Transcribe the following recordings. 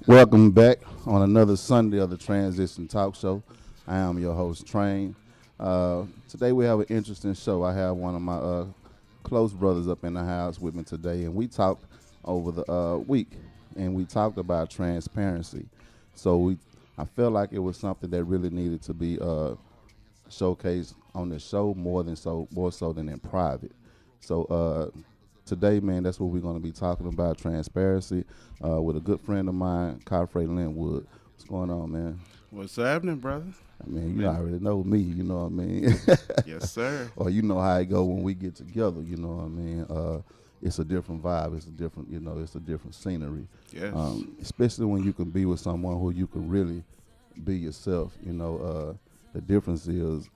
Welcome back on another Sunday of the Transition Talk Show. I am your host, Train. Today we have an interesting show. I have one of my close brothers up in the house with me today, and we talked over the week, and we talked about transparency. I felt like it was something that really needed to be showcased on the show more so than in private. So today, man, that's what we're going to be talking about, transparency, with a good friend of mine, Khafre Linwood. What's going on, man? What's happening, brother? I mean, you already know me, you know what I mean? Yes, sir. Or you know how it go when we get together, you know what I mean? It's a different vibe. It's a different scenery. Yes. Especially when you can be with someone who you can really be yourself. The difference is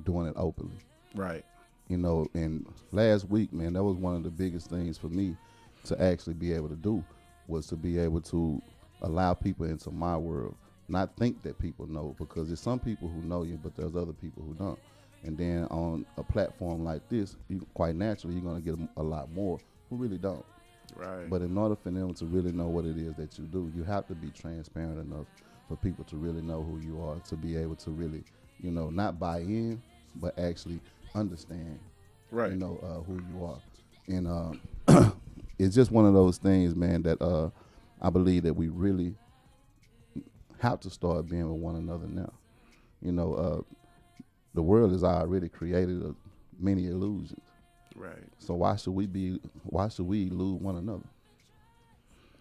doing it openly. Right. And last week, man, that was one of the biggest things for me to actually be able to do was to be able to allow people into my world, not think that people know, because there's some people who know you, but there's other people who don't. And then on a platform like this, quite naturally, you're going to get a lot more who really don't. Right. But in order for them to really know what it is that you do, you have to be transparent enough for people to really know who you are, to be able to really, not buy in, but actually understand, Right. who you are. And it's just one of those things, man, that I believe that we really have to start being with one another now. The world has already created many illusions. Right. So why should we lose one another?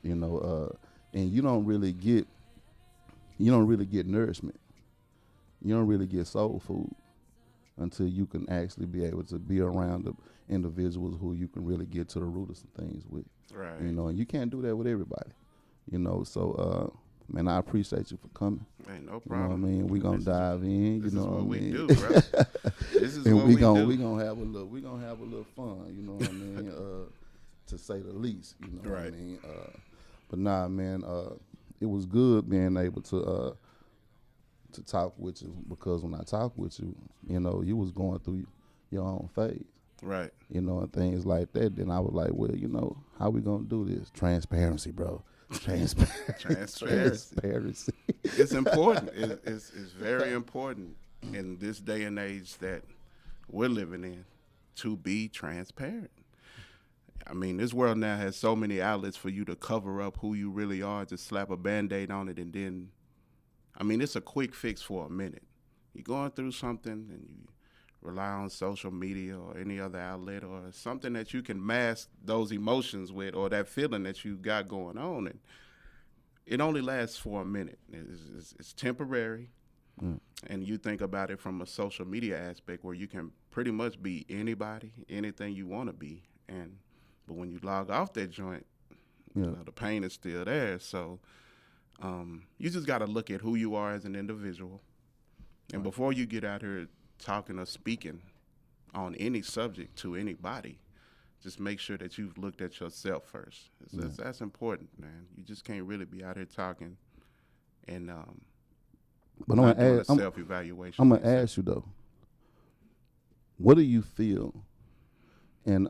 And you don't really get nourishment. You don't really get soul food until you can actually be able to be around the individuals who you can really get to the root of some things with. Right. And you can't do that with everybody. Man, I appreciate you for coming. Ain't no You know what I problem. mean? We're gonna dive in, This you know is what I we mean? do, bro. This is And what we do. we gonna have a little fun, you know what I mean? To say the least, you know what I Right. mean? But nah, man, it was good being able to talk with you, because when I talk with you, you was going through your own phase, Right. and things like that. Then I was like, well, how we gonna do this? Transparency, bro. Transparency. Transparency. It's important. It's very important in this day and age that we're living in to be transparent. I mean, this world now has so many outlets for you to cover up who you really are, just slap a Band-Aid on it, and then, I mean, it's a quick fix for a minute. You're going through something and you rely on social media or any other outlet or something that you can mask those emotions with or that feeling that you got going on. And it only lasts for a minute. It's temporary. Mm. And you think about it from a social media aspect where you can pretty much be anybody, anything you want to be. But when you log off that joint, Yeah. the pain is still there. So you just got to look at who you are as an individual. And before you get out here talking or speaking on any subject to anybody, just make sure that you've looked at yourself first. That's important, man. You just can't really be out here talking and But not doing a I'm self-evaluation. gonna ask you though, what do you feel in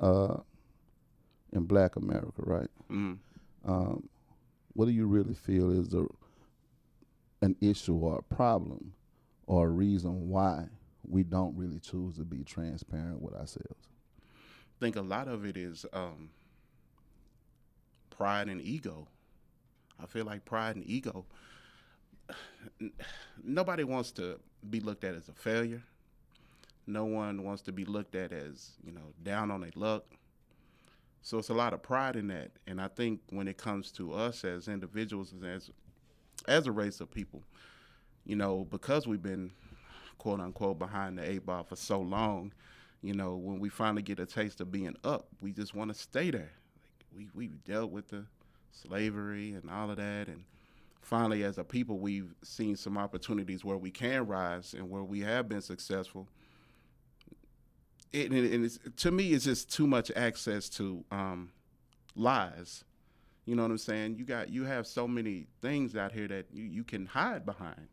Black America, right? Mm. What do you really feel is an issue or a problem or a reason why we don't really choose to be transparent with ourselves? I think a lot of it is pride and ego. I feel like pride and ego. Nobody wants to be looked at as a failure. No one wants to be looked at as, down on their luck. So it's a lot of pride in that. And I think when it comes to us as individuals, as a race of people, because we've been, quote unquote, behind the eight ball for so long, when we finally get a taste of being up, we just want to stay there. Like we've dealt with the slavery and all of that. And finally, as a people, we've seen some opportunities where we can rise and where we have been successful. To me, it's just too much access to lies. You know what I'm saying? You have so many things out here that you can hide behind.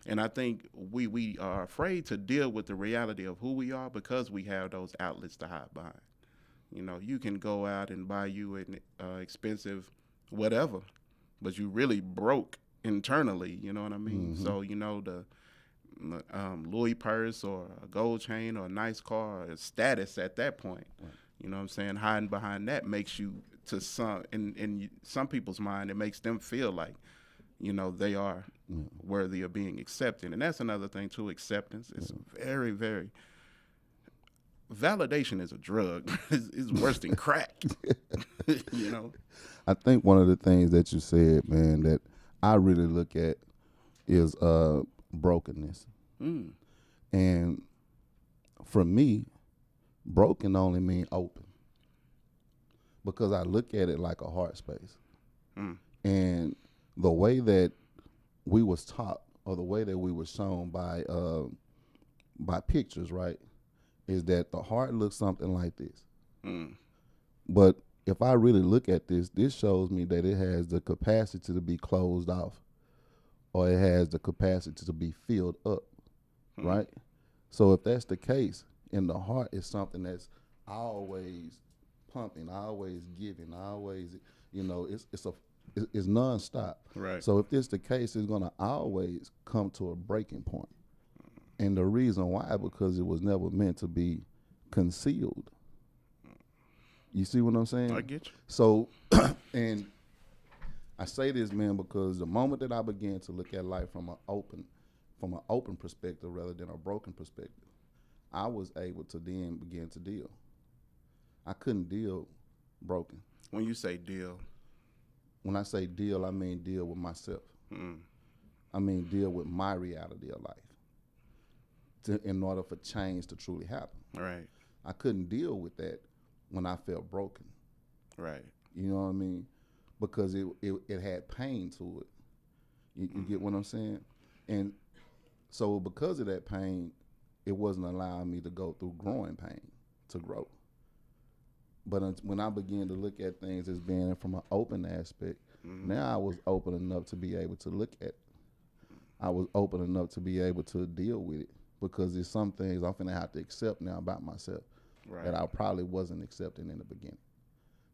And I think we are afraid to deal with the reality of who we are because we have those outlets to hide behind. You can go out and buy you an expensive whatever but you really broke internally. You know what I mean? Mm-hmm. So the Louis purse or a gold chain or a nice car is status at that point. Right. You know what I'm saying? Hiding behind that makes you, to some, in some people's mind, it makes them feel like, they are worthy of being accepted. And that's another thing too, acceptance. It's very, very, validation is a drug. It's worse than crack. I think one of the things that you said, man, that I really look at is brokenness. Mm. And for me, broken only mean open, because I look at it like a heart space. Mm. And the way that we was taught, or the way that we were shown by pictures, right, is that the heart looks something like this. Mm. But if I really look at this shows me that it has the capacity to be closed off, or it has the capacity to be filled up, right? So if that's the case, and the heart is something that's always pumping, always giving, always, it's nonstop. Right. So if this the case, it's gonna always come to a breaking point. And the reason why, because it was never meant to be concealed. You see what I'm saying? I get you. So, and I say this, man, because the moment that I began to look at life from an open perspective rather than a broken perspective, I was able to then begin to deal. I couldn't deal broken. When you say deal, When I say deal, I mean deal with myself. mm. I mean deal with my reality of life, in order for change to truly happen. Right. I couldn't deal with that when I felt broken. Right. You know what I mean? Because it had pain to it. You get what I'm saying? And so because of that pain, it wasn't allowing me to go through growing pain to grow. But when I began to look at things as being from an open aspect, now I was open enough to be able to look at it. I was open enough to be able to deal with it, because there's some things I'm finna have to accept now about myself Right. that I probably wasn't accepting in the beginning,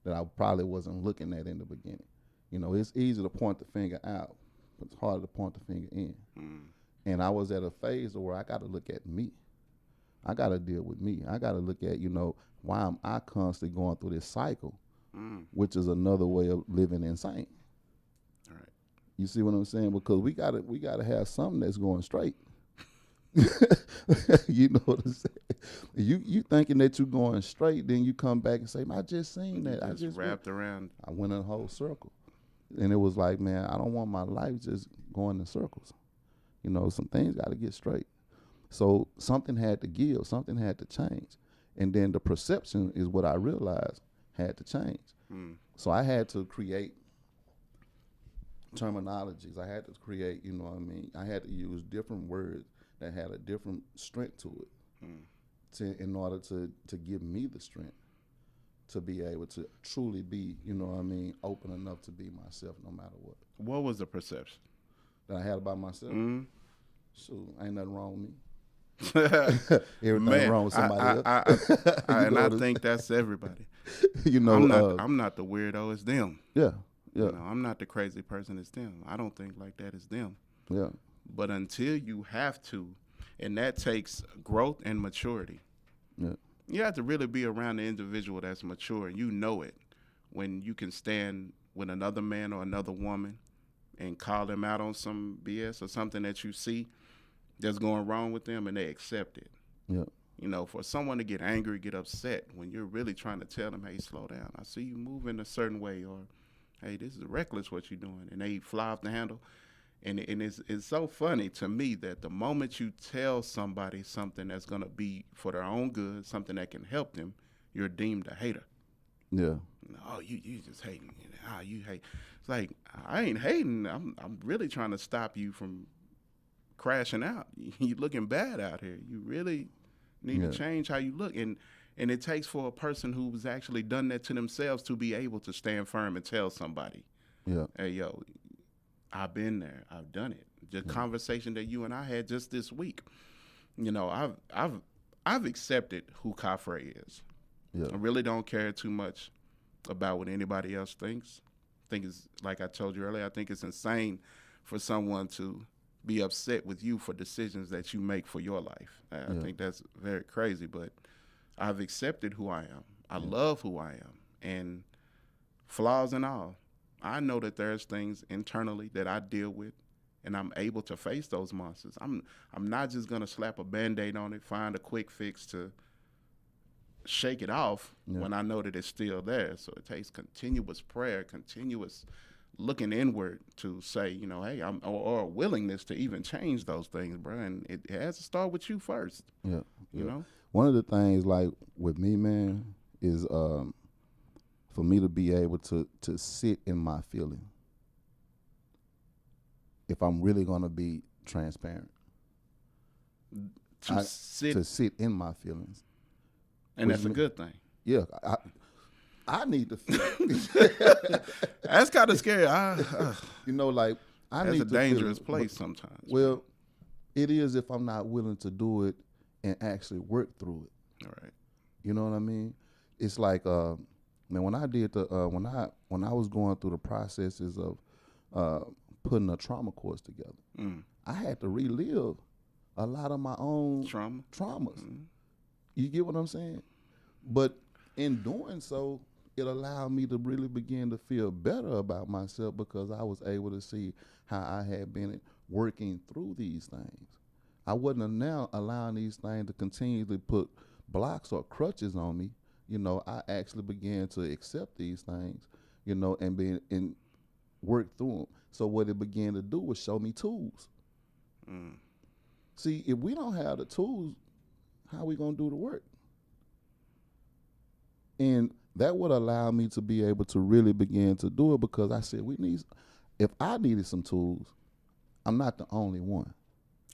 that I probably wasn't looking at in the beginning. It's easy to point the finger out, but it's harder to point the finger in. And I was at a phase where I got to look at me. I got to deal with me. I got to look at, why am I constantly going through this cycle, which is another way of living insane. All right. You see what I'm saying? Because we gotta have something that's going straight. You know what I'm saying? You thinking that you're going straight, then you come back and say, I just seen that. I just wrapped around. I went in a whole circle. And it was like, man, I don't want my life just going in circles. Some things got to get straight. So something had to give, something had to change. And then the perception is what I realized had to change. So I had to create terminologies. I had to create, I had to use different words that had a different strength to it, in order to give me the strength to be able to truly be, open enough to be myself no matter what. What was the perception That I had about myself? Shoot, ain't nothing wrong with me. Everything wrong with somebody else. And I think that's everybody. I'm not the weirdo, it's them. Yeah. I'm not the crazy person, it's them. I don't think like that, it's them. Yeah. But until you have to, and that takes growth and maturity. Yeah. You have to really be around the individual that's mature. You know it when you can stand with another man or another woman and call them out on some BS or something that you see that's going wrong with them, and they accept it. Yeah. For someone to get angry, get upset when you're really trying to tell them, hey, slow down. I see you moving a certain way, or hey, this is reckless what you're doing, and they fly off the handle. And it's so funny to me that the moment you tell somebody something that's going to be for their own good, something that can help them, you're deemed a hater. Yeah. Oh, you just hating. You hate. It's like, I ain't hating. I'm really trying to stop you from crashing out. You're looking bad out here. You really need to change how you look. And it takes for a person who's actually done that to themselves to be able to stand firm and tell somebody, hey, yo, I've been there. I've done it. The conversation that you and I had just this week, I've accepted who Khafre is. Yeah. I really don't care too much about what anybody else thinks. think it's, like I told you earlier, I think it's insane for someone to be upset with you for decisions that you make for your life. I think that's very crazy, but I've accepted who I am. I love who I am, and flaws and all. I know that there's things internally that I deal with, and I'm able to face those monsters. I'm not just gonna slap a Band-Aid on it, find a quick fix to shake it off when I know that it's still there. So it takes continuous prayer, continuous looking inward to say, you know, hey, or a willingness to even change those things, bro. And it has to start with you first. Yeah. You know? One of the things, like, with me, man, is for me to be able to sit in my feeling. If I'm really going to be transparent. To sit in my feelings. And that's a good thing. Yeah. I need to feel. That's kind of scary. You know, like, that's a dangerous place sometimes. Well, it is if I'm not willing to do it and actually work through it. All right. You know what I mean? It's like, man, when I did when I was going through the processes of putting a trauma course together, I had to relive a lot of my own traumas. You get what I'm saying? But in doing so, it allowed me to really begin to feel better about myself because I was able to see how I had been working through these things. I wasn't now allowing these things to continually put blocks or crutches on me. You know, I actually began to accept these things, you know, and work through them. So what it began to do was show me tools. See, if we don't have the tools, how are we going to do the work? And that would allow me to be able to really begin to do it because I said, if I needed some tools, I'm not the only one.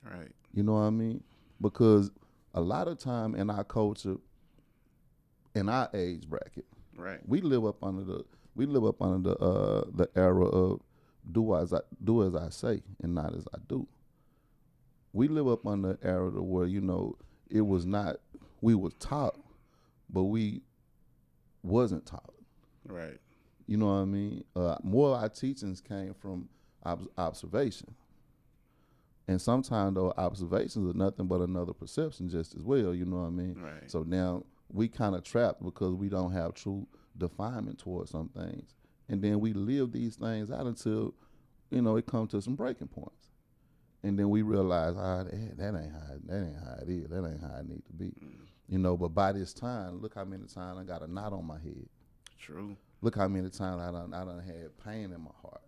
Right. You know what I mean? Because a lot of time in our culture, in our age bracket, right, we live up under the era of do as I say and not as I do. We live up under the era where, you know, it was not, we was taught, but we wasn't taught. Right. You know what I mean? More of our teachings came from observation. And sometimes those observations are nothing but another perception just as well, you know what I mean? Right. So now we kind of trapped because we don't have true definement towards some things. And then we live these things out until, you know, it comes to some breaking points. And then we realize, that ain't how it is. That ain't how it need to be. You know, but by this time, look how many times I got a knot on my head. True. Look how many times I done had pain in my heart.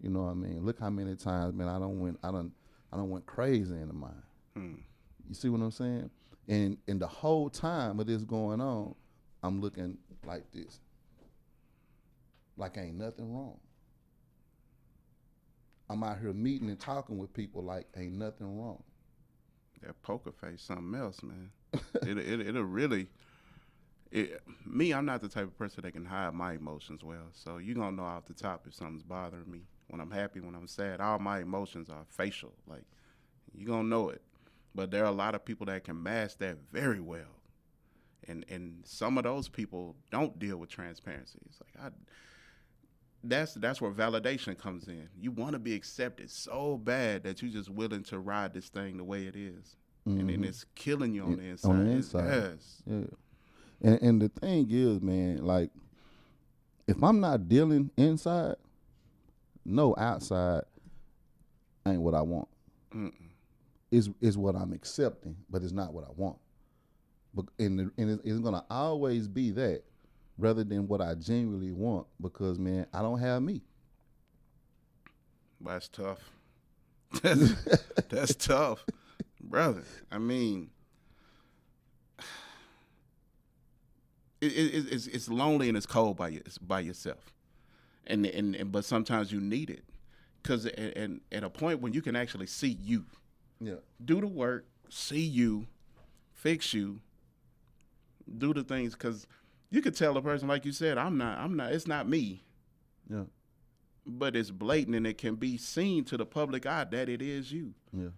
You know what I mean? Look how many times, man, I done went crazy in the mind. You see what I'm saying? And the whole time of this going on, I'm looking like this. Like ain't nothing wrong. I'm out here meeting and talking with people like ain't nothing wrong. That poker face, something else, man. It'll really. Me, I'm not the type of person that can hide my emotions well. So you're gonna know off the top if something's bothering me. When I'm happy, when I'm sad, all my emotions are facial. Like you're gonna know it. But there are a lot of people that can mask that very well. And some of those people don't deal with transparency. It's like that's where validation comes in. You want to be accepted so bad that you're just willing to ride this thing the way it is. And then it's killing you on the inside. On the inside. Yes. Yeah. And the thing is, man, like, if I'm not dealing inside, no outside ain't what I want. Is what I'm accepting, but it's not what I want. And it's going to always be that rather than what I genuinely want because, man, I don't have me. That's tough. That's tough, brother. I mean, it's lonely and it's cold by yourself, and but sometimes you need it, because at a point when you can actually see you, do the work, see you, fix you, do the things, because you could tell a person, like you said, I'm not. It's not me. Yeah. But it's blatant and it can be seen to the public eye that it is you. Yeah.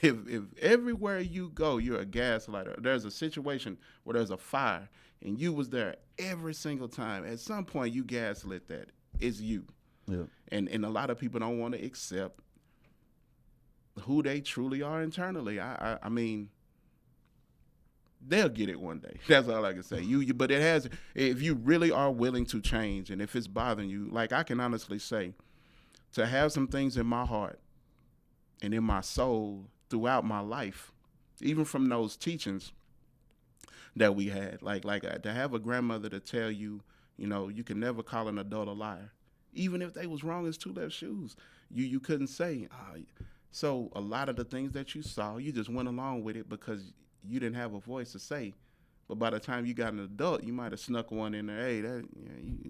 If everywhere you go, you're a gaslighter. There's a situation where there's a fire and you was there every single time. At some point, you gaslit that It's you. Yeah. And a lot of people don't want to accept who they truly are internally. I mean, they'll get it one day. That's all I can say. But it has. If you really are willing to change, and if it's bothering you, like I can honestly say, to have some things in my heart and in my soul throughout my life, even from those teachings that we had, like to have a grandmother to tell you, you can never call an adult a liar, even if they was wrong as two left shoes. You couldn't say. So a lot of the things that you saw, you just went along with it because you didn't have a voice to say. But by the time you got an adult, you might have snuck one in there. Hey,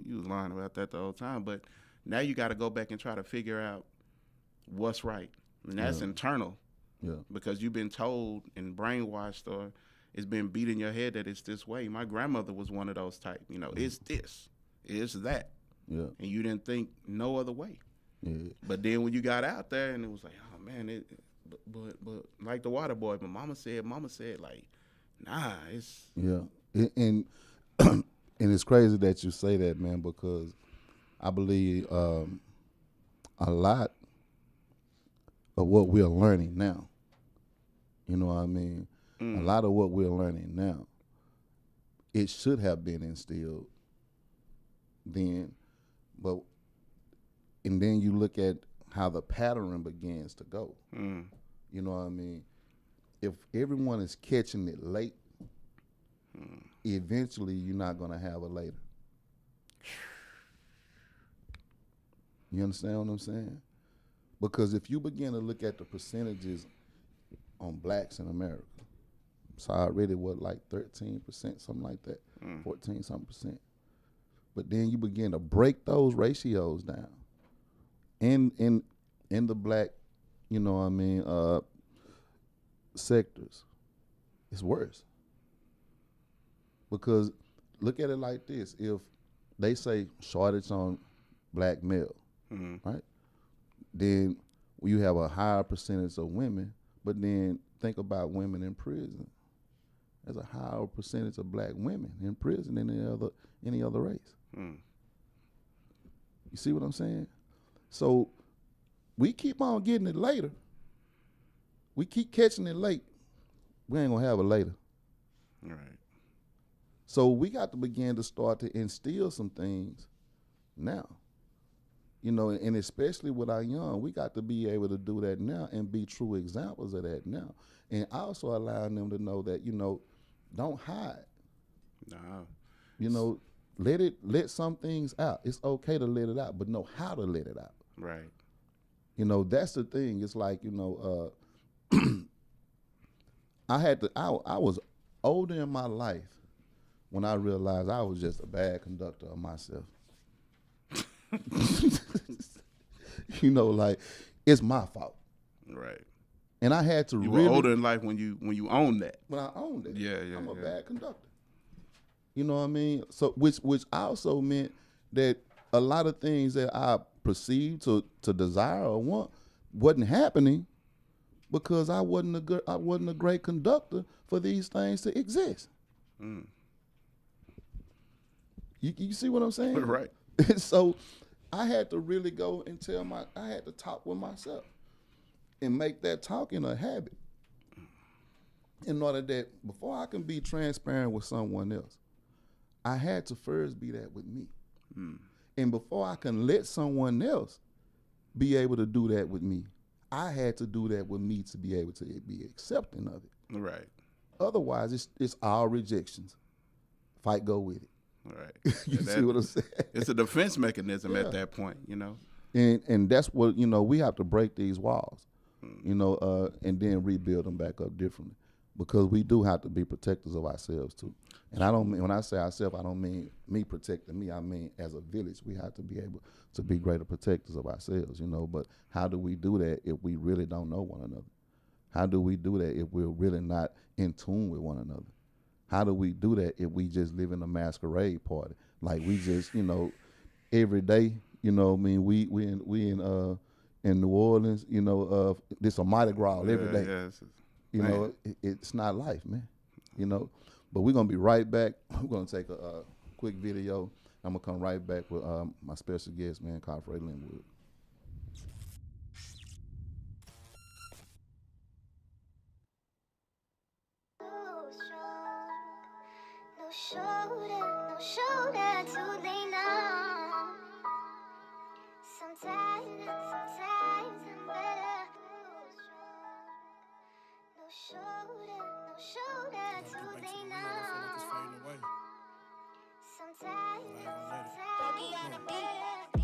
you was lying about that the whole time. But now you got to go back and try to figure out what's right, and that's internal. Yeah. Because you've been told and brainwashed, or it's been beat in your head that it's this way. My grandmother was one of those type. It's this, it's that. Yeah. And you didn't think no other way. Yeah. But then when you got out there and it was like, oh man, but like the water boy, but mama said like, nah, it's and and it's crazy that you say that, man, because I believe a lot of what we're learning now. You know what I mean? A lot of what we're learning now, it should have been instilled then, and then you look at how the pattern begins to go. You know what I mean? If everyone is catching it late, eventually you're not going to have it later. You understand what I'm saying? Because if you begin to look at the percentages on blacks in America, so I read it, like 13%, something like that, 14-something%. But then you begin to break those ratios down. In the black, sectors, it's worse. Because look at it like this: if they say shortage on black male, right? Then you have a higher percentage of women. But then think about women in prison. There's a higher percentage of black women in prison than any other race. You see what I'm saying? So we keep on getting it later. We keep catching it late. We ain't gonna have it later. Right. So we got to begin to start to instill some things now. And especially with our young, we got to be able to do that now and be true examples of that now. And also allowing them to know that, don't hide. No. Let some things out. It's okay to let it out, but know how to let it out. Right. That's the thing. It's like, I was older in my life when I realized I was just a bad conductor of myself. Like, it's my fault. Right. And I had to you really. were older in life when you owned that. When I owned it. Yeah. I'm a bad conductor. You know what I mean? So which also meant that a lot of things that I perceived to desire or want wasn't happening because I wasn't a great conductor for these things to exist. You see what I'm saying? Right. So I had to really go and I had to talk with myself and make that talking a habit in order that before I can be transparent with someone else, I had to first be that with me. And before I can let someone else be able to do that with me, I had to do that with me to be able to be accepting of it. Right. Otherwise, it's all rejections. Fight, go with it. Right. You see what I'm saying? It's a defense mechanism at that point, And that's what, we have to break these walls, and then rebuild them back up differently. Because we do have to be protectors of ourselves too. And I don't mean, when I say ourselves, I don't mean me protecting me. I mean, as a village, we have to be able to be greater protectors of ourselves, But how do we do that if we really don't know one another? How do we do that if we're really not in tune with one another? How do we do that if we just live in a masquerade party? Like we just, every day, we in New Orleans, this a Mardi Gras every day. It's not life, man. But we're gonna be right back. We're gonna take a quick video, I'm gonna come right back with my special guest, man, Khafre Linwood. No shoulder, no shoulder to lean on. Sometimes I'm better. No shoulder, no shoulder to lean on.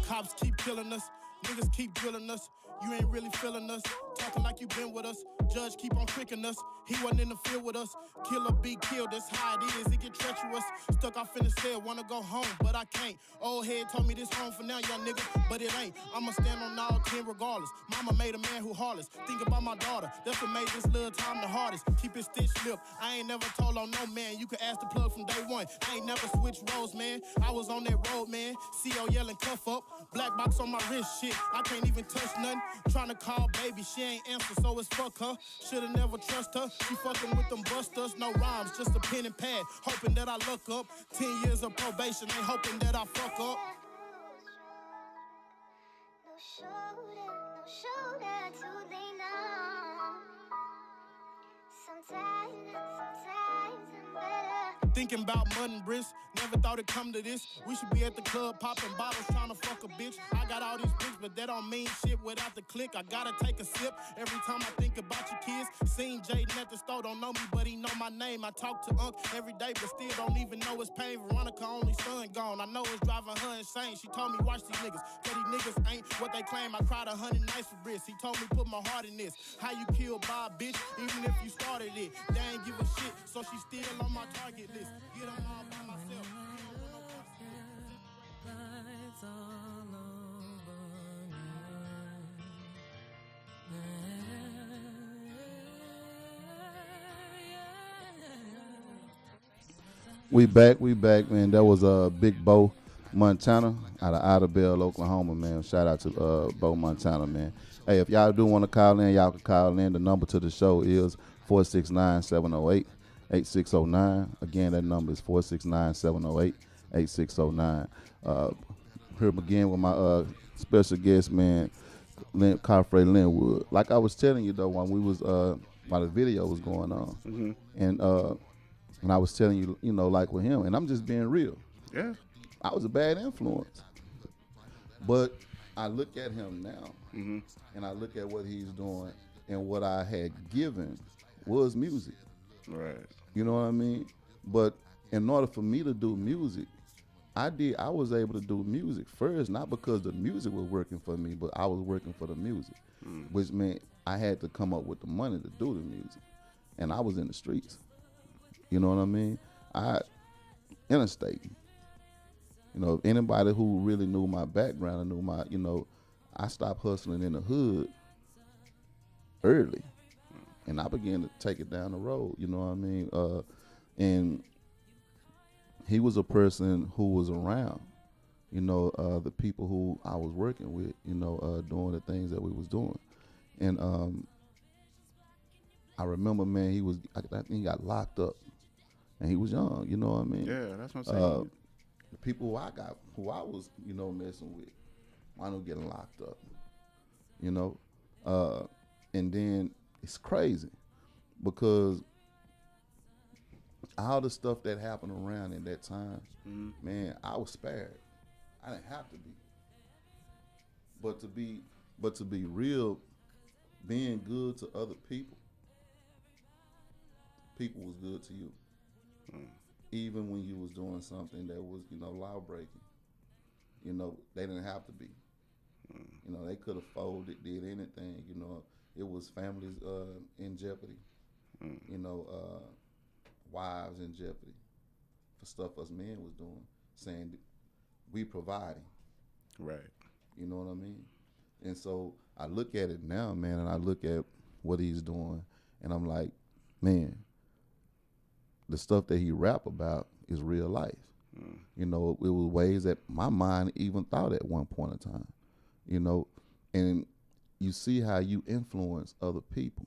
Cops keep killing us, niggas keep drilling us. You ain't really feeling us, talking like you been with us. Judge keep on tricking us, he wasn't in the field with us. Killer be killed, that's how it is, it get treacherous. Stuck off in the cell, wanna go home, but I can't. Old head told me this home for now, young nigga, but it ain't. I'ma stand on all 10 regardless. Mama made a man who heartless. Think about my daughter, that's what made this little time the hardest. Keep it stitch slip, I ain't never told on no man. You can ask the plug from day one. I ain't never switched roles, man. I was on that road, man. CO yelling cuff up, black box on my wrist, shit. I can't even touch nothing. Tryna call baby, she ain't answer, so it's fuck her. Shoulda never trust her. She fucking with them busters, no rhymes, just a pen and pad. Hoping that I look up. 10 years of probation, ain't hoping that I fuck up. No shoulder to lean on. Sometimes I'm better. Thinking about mud and bricks, never thought it'd come to this. We should be at the club popping bottles trying to fuck a bitch. I got all these bricks, but that don't mean shit without the click. I gotta take a sip every time I think about your kids. Seen Jaden at the store, don't know me, but he know my name. I talk to Unc every day, but still don't even know his pain. Veronica only son gone, I know it's driving her insane. She told me watch these niggas, cause these niggas ain't what they claim. I cried 100 nights for Briss. He told me put my heart in this. How you kill Bob, bitch, even if you started it. They ain't give a shit, so she still on my target list. Get them all by myself. Lights all over We back, man. That was Big Bo Montana out of Idabel, Oklahoma, man. Shout out to Bo Montana, man. Hey, if y'all do want to call in, y'all can call in. The number to the show is 469-708-8609. Again, that number is 469-708-8609. Here again with my special guest, man, Khafre Linwood. Like I was telling you though, when we was while the video was going on, and I was telling you, you know, like with him, and I'm just being real. Yeah. I was a bad influence, but I look at him now, and I look at what he's doing, and what I had given was music. Right. You know what I mean? But in order for me to do music, I was able to do music first, not because the music was working for me, but I was working for the music, which meant I had to come up with the money to do the music, and I was in the streets. You know what I mean? Interstate. You know, anybody who really knew my background and knew my, you know, I stopped hustling in the hood early, and I began to take it down the road. You know what I mean? And he was a person who was around, you know, the people who I was working with, you know, doing the things that we was doing. And I remember, man, I think he got locked up, and he was young, you know what I mean? Yeah, that's what I'm saying. The people who I was, you know, messing with, I know getting locked up, you know? And then it's crazy because all the stuff that happened around in that time, man, I was spared. I didn't have to be. But to be real, being good to other people was good to you. Even when you was doing something that was, you know, law breaking. You know, they didn't have to be. You know, they could have folded, did anything. You know, it was families in jeopardy. You know, wives in jeopardy for stuff us men was doing, saying we providing. Right. You know what I mean? And so I look at it now, man, and I look at what he's doing, and I'm like, man, the stuff that he rap about is real life. You know, it was ways that my mind even thought at one point in time. You know, and you see how you influence other people.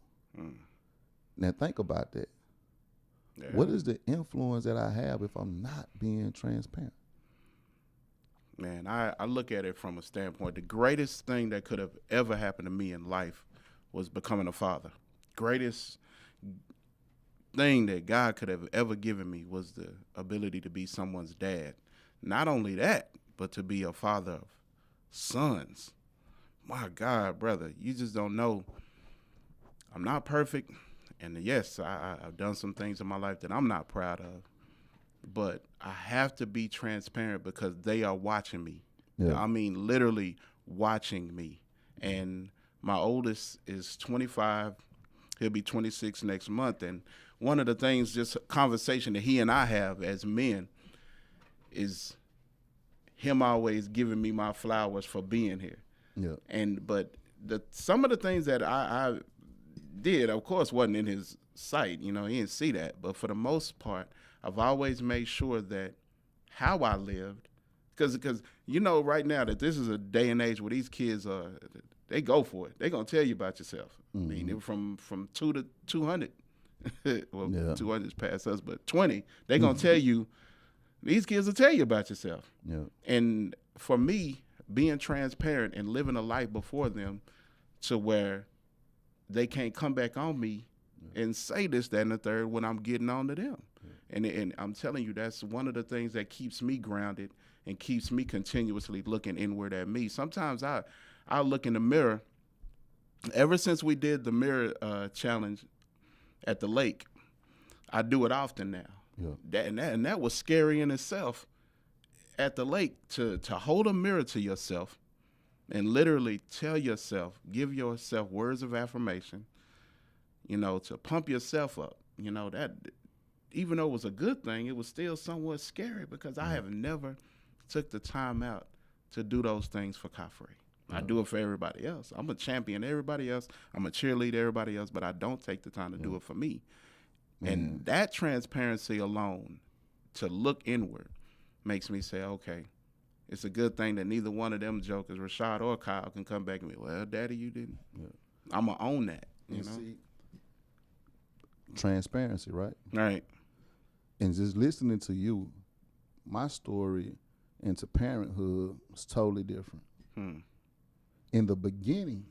Now think about that. Yeah. What is the influence that I have if I'm not being transparent? Man, I look at it from a standpoint. The greatest thing that could have ever happened to me in life was becoming a father. Greatest thing that God could have ever given me was the ability to be someone's dad. Not only that, but to be a father of sons. My God, brother, you just don't know. I'm not perfect. And yes, I've done some things in my life that I'm not proud of. But I have to be transparent because they are watching me. Yeah. I mean, literally watching me. And my oldest is 25. He'll be 26 next month. And one of the things, just a conversation that he and I have as men, is him always giving me my flowers for being here. Yeah. But some of the things that I did, of course, wasn't in his sight. You know, he didn't see that. But for the most part, I've always made sure that how I lived, because you know right now that this is a day and age where these kids they go for it. They're gonna tell you about yourself. Mm-hmm. I mean, they're from 2 to 200. Well, Yeah. 200 is past us, but 20. They're gonna tell you. These kids will tell you about yourself. Yeah. And for me, being transparent and living a life before them, to where they can't come back on me and say this, that, and the third when I'm getting on to them. And I'm telling you, that's one of the things that keeps me grounded and keeps me continuously looking inward at me. Sometimes I look in the mirror. Ever since we did the mirror challenge at the lake, I do it often now. Yeah. That was scary in itself at the lake, to hold a mirror to yourself and literally tell yourself, give yourself words of affirmation, you know, to pump yourself up. You know, that even though it was a good thing, it was still somewhat scary because I have never took the time out to do those things for Khafre. I do it for everybody else. I'm a champion everybody else. I'm a cheerleader everybody else, but I don't take the time to do it for me. And that transparency alone, to look inward, makes me say, okay, it's a good thing that neither one of them jokers, Rashad or Kyle, can come back and be, well, Daddy, you didn't. Yeah. I'm going to own that, you know? See, transparency, right? Right. And just listening to you, my story into parenthood was totally different. In the beginning,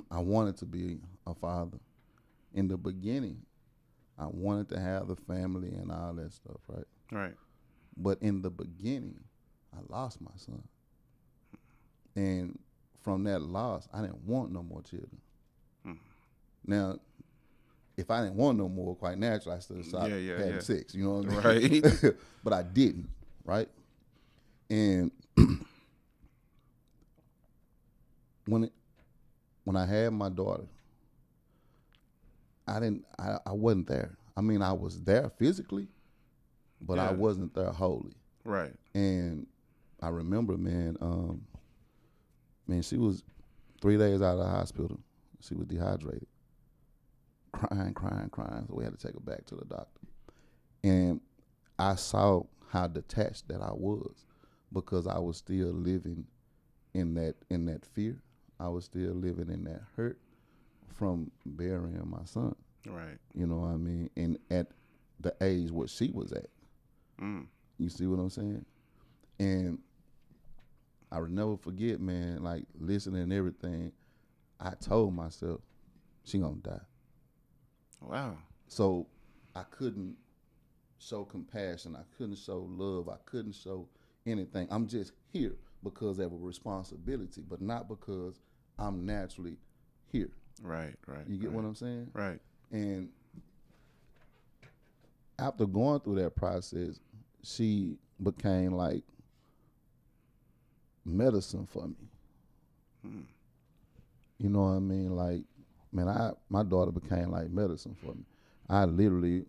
I wanted to be a father. In the beginning, I wanted to have the family and all that stuff, right? Right. But in the beginning, I lost my son. And from that loss, I didn't want no more children. Now, if I didn't want no more, quite naturally, I still started having sex, you know what I mean? Right. But I didn't, right? And when I had my daughter, I wasn't there. I mean, I was there physically, but I wasn't there wholly. Right. And I remember, man, she was 3 days out of the hospital. She was dehydrated, crying. So we had to take her back to the doctor. And I saw how detached that I was because I was still living in that fear. I was still living in that hurt from burying my son. Right. You know what I mean? And at the age where she was at. You see what I'm saying? And I would never forget, man, like listening and everything, I told myself, she gonna die. Wow. So I couldn't show compassion. I couldn't show love. I couldn't show anything. I'm just here because of a responsibility, but not because I'm naturally here. Right. You get what I'm saying? Right. And after going through that process, she became like medicine for me. You know what I mean? Like, man, my daughter became like medicine for me. I literally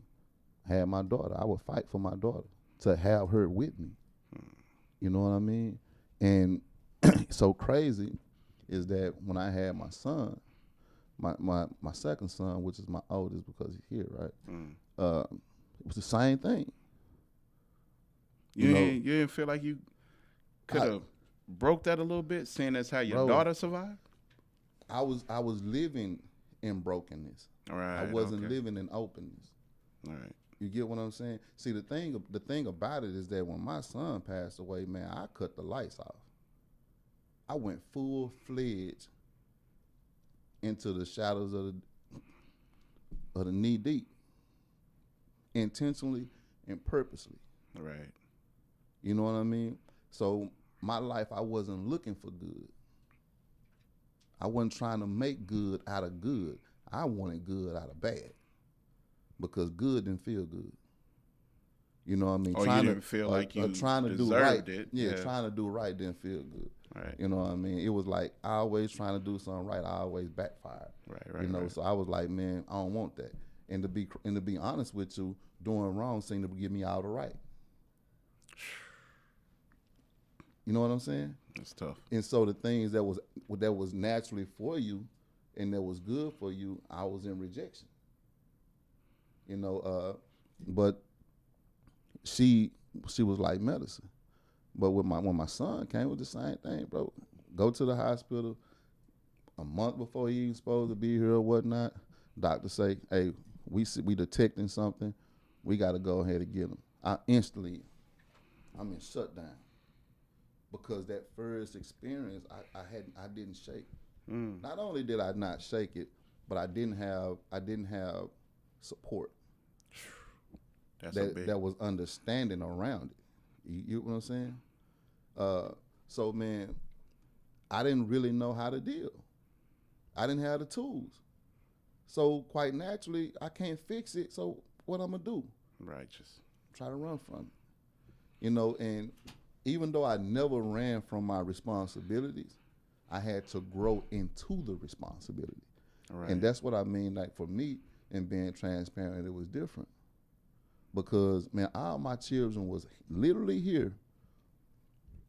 had my daughter. I would fight for my daughter to have her with me. You know what I mean? And so crazy is that when I had my son, my second son, which is my oldest because he's here, right? It was the same thing. You didn't feel like you could have broke that a little bit, seeing that's how your daughter survived? I was living in brokenness. Right. I wasn't living in openness. Right. You get what I'm saying? See, the thing about it is that when my son passed away, man, I cut the lights off. I went full fledged into the shadows of the knee deep, intentionally and purposely. Right. You know what I mean? So my life, I wasn't looking for good. I wasn't trying to make good out of good. I wanted good out of bad because good didn't feel good. You know what I mean? Or you didn't feel like you trying to do deserved right. it. Yeah, Yeah. trying to do right didn't feel good. Right. You know what I mean? It was like I always trying to do something right. I always backfired. Right. You know, right. so I was like, man, I don't want that. And to be honest with you, doing wrong seemed to give me all the right. You know what I'm saying? It's tough. And so the things that was naturally for you and that was good for you, I was in rejection. You know, but she was like medicine. But when my son came, with the same thing, bro. Go to the hospital a month before he even supposed to be here or whatnot. Doctor say, hey, we detecting something. We got to go ahead and get him. I'm in shutdown. Because that first experience, I didn't shake. Not only did I not shake it, but I didn't have support. That was understanding around it. You get what I'm saying? So man, I didn't really know how to deal. I didn't have the tools. So quite naturally, I can't fix it. So what I'm gonna do? Righteous. Try to run from it. You know, and even though I never ran from my responsibilities, I had to grow into the responsibility. Right. And that's what I mean, like for me, in being transparent, it was different. Because, man, all my children was literally here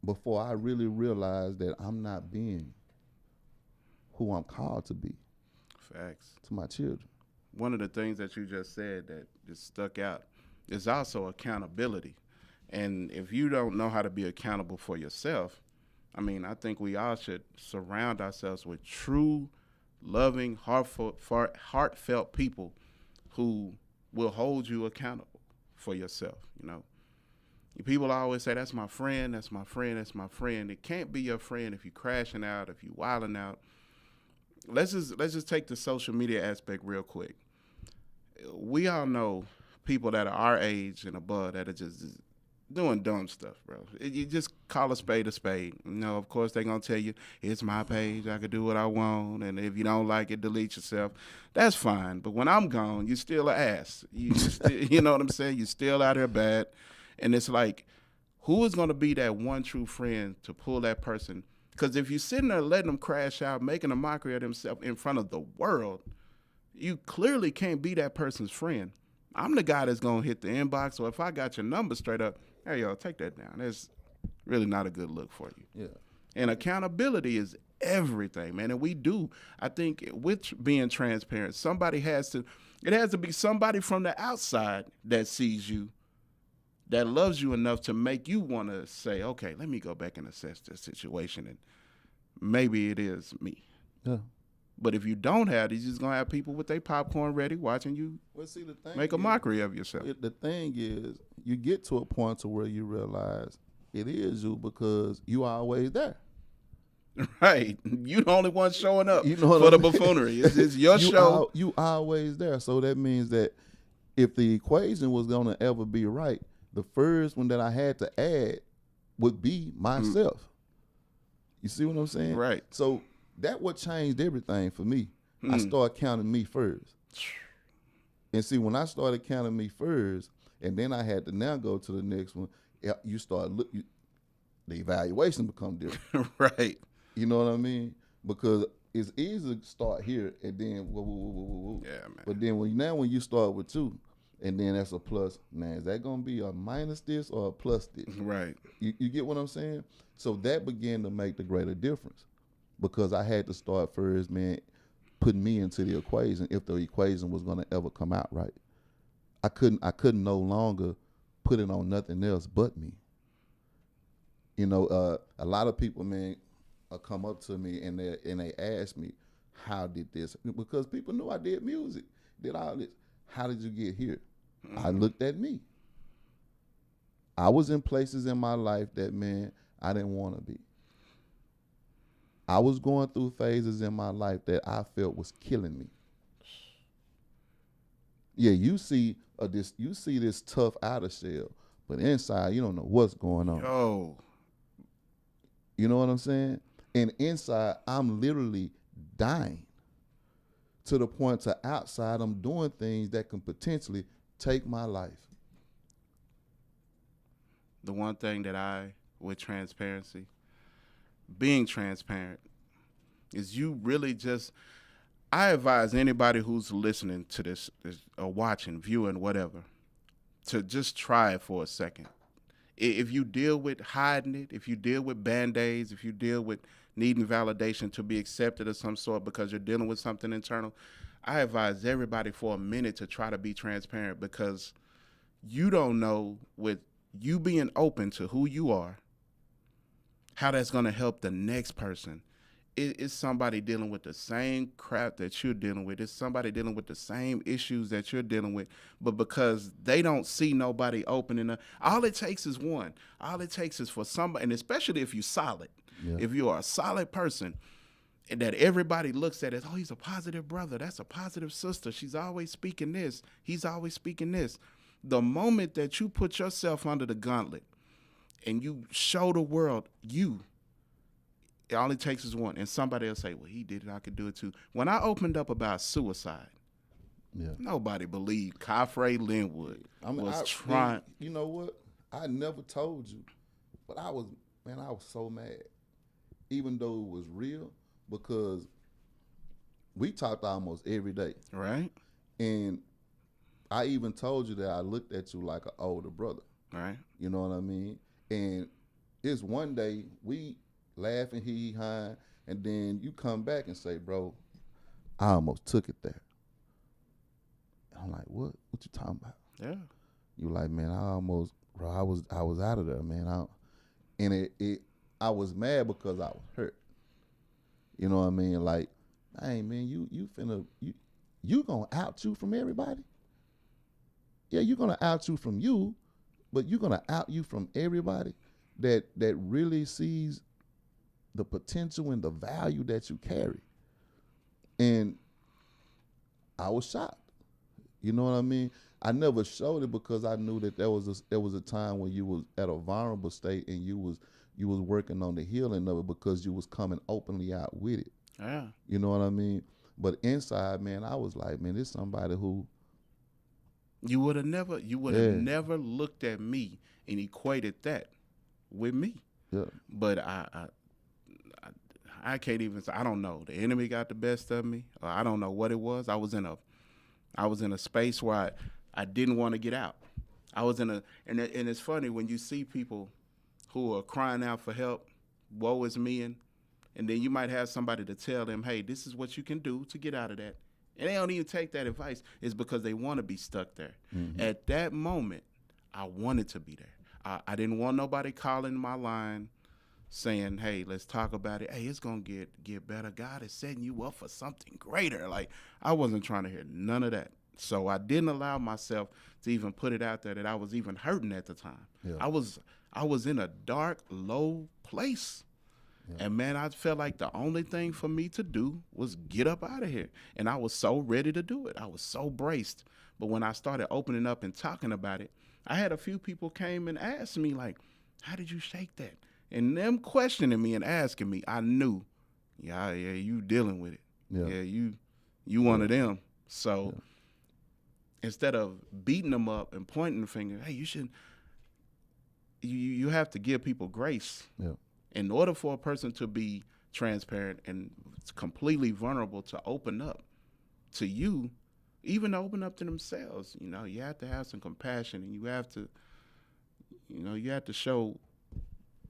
before I really realized that I'm not being who I'm called to be Facts. to my children. One of the things that you just said that just stuck out is also accountability. And if you don't know how to be accountable for yourself, I mean, I think we all should surround ourselves with true, loving, heartfelt people who will hold you accountable for yourself, you know. People always say, that's my friend, that's my friend, that's my friend. It can't be your friend if you're crashing out, if you're wilding out. Let's just take the social media aspect real quick. We all know people that are our age and above that are just doing dumb stuff, bro. You just call a spade a spade. You know, of course, they're going to tell you, it's my page, I can do what I want, and if you don't like it, delete yourself. That's fine. But when I'm gone, you still an ass. You know what I'm saying? You still out here bad. And it's like, who is going to be that one true friend to pull that person? Because if you're sitting there letting them crash out, making a mockery of themselves in front of the world, you clearly can't be that person's friend. I'm the guy that's going to hit the inbox, or if I got your number straight up, hey, yo, take that down. That's really not a good look for you. Yeah. And accountability is everything, man. And we do. I think with being transparent, it has to be somebody from the outside that sees you, that loves you enough to make you want to say, okay, let me go back and assess this situation, and maybe it is me. Yeah. But if you don't have it, you're just going to have people with their popcorn ready watching you make a mockery of yourself. The thing is, you get to a point to where you realize it is you because you are always there. Right. You the only one showing up You know what for the I mean? buffoonery. It's your show. You always there. So that means that if the equation was going to ever be right, the first one that I had to add would be myself. You see what I'm saying? Right. So that what changed everything for me. I started counting me first. And see, when I started counting me first, and then I had to now go to the next one, you start the evaluation become different. Right. You know what I mean? Because it's easy to start here and then whoa. Yeah, man. But then when you start with 2, and then that's a plus, man, is that gonna be a minus this or a plus this? Right. You get what I'm saying? So that began to make the greater difference because I had to start first, man, putting me into the equation if the equation was gonna ever come out right. I couldn't no longer put it on nothing else but me. You know, a lot of people, man, come up to me and they ask me, how did this? Because people knew I did music, did all this. How did you get here? I looked at me. I was in places in my life that, man, I didn't want to be. I was going through phases in my life that I felt was killing me. Yeah, you see this tough outer shell, but inside you don't know what's going on. Yo, You know what I'm saying? And inside I'm literally dying to the point to outside I'm doing things that can potentially take my life. the one thing that with transparency, being transparent, is you really just, I advise anybody who's listening to this or watching, viewing, whatever, to just try it for a second. If you deal with hiding it, if you deal with Band-Aids, if you deal with needing validation to be accepted of some sort because you're dealing with something internal, I advise everybody for a minute to try to be transparent, because you don't know, with you being open to who you are, how that's going to help the next person. It's somebody dealing with the same crap that you're dealing with. It's somebody dealing with the same issues that you're dealing with. But because they don't see nobody opening up, all it takes is one. All it takes is for somebody, and especially if you're solid, if you are a solid person, and that everybody looks at as, oh, he's a positive brother. That's a positive sister. She's always speaking this. He's always speaking this. The moment that you put yourself under the gauntlet and you show the world it only takes is one, and somebody will say, well, he did it, I could do it too. When I opened up about suicide, nobody believed Khafre Linwood was trying. You know what? I never told you, but I was so mad, even though it was real, because we talked almost every day. Right. And I even told you that I looked at you like an older brother. Right. You know what I mean? And it's one day we laughing, hee-hawing, and then you come back and say, bro, I almost took it there. I'm like, what? What you talking about? Yeah. You like, man, I was out of there, man. I was mad because I was hurt. You know what I mean? Like, hey, man, you gonna out you from everybody? Yeah, you're gonna out you from you, but you're gonna out you from everybody that really sees the potential and the value that you carry. And I was shocked. You know what I mean? I never showed it because I knew that there was a time when you was at a vulnerable state and you was working on the healing of it because you was coming openly out with it. Yeah. You know what I mean? But inside, man, I was like, man, this somebody who you would have never looked at me and equated that with me. Yeah. But I can't even say, I don't know. The enemy got the best of me. Or I don't know what it was. I was in a space where I didn't want to get out. I was and it's funny when you see people who are crying out for help, woe is me, and then you might have somebody to tell them, hey, this is what you can do to get out of that. And they don't even take that advice. It's because they want to be stuck there. Mm-hmm. At that moment, I wanted to be there. I didn't want nobody calling my line saying, hey, let's talk about it. Hey, it's going to get better. God is setting you up for something greater. Like, I wasn't trying to hear none of that. So I didn't allow myself to even put it out there that I was even hurting at the time. Yeah. I was in a dark, low place. Yeah. And, man, I felt like the only thing for me to do was get up out of here. And I was so ready to do it. I was so braced. But when I started opening up and talking about it, I had a few people came and asked me, like, how did you shake that? And them questioning me and asking me, I knew, yeah, you dealing with it. Yeah, you one of them. So instead of beating them up and pointing the finger, hey, you shouldn't. You have to give people grace. Yeah. In order for a person to be transparent and completely vulnerable to open up to you, even open up to themselves, you have to have some compassion, and you have to show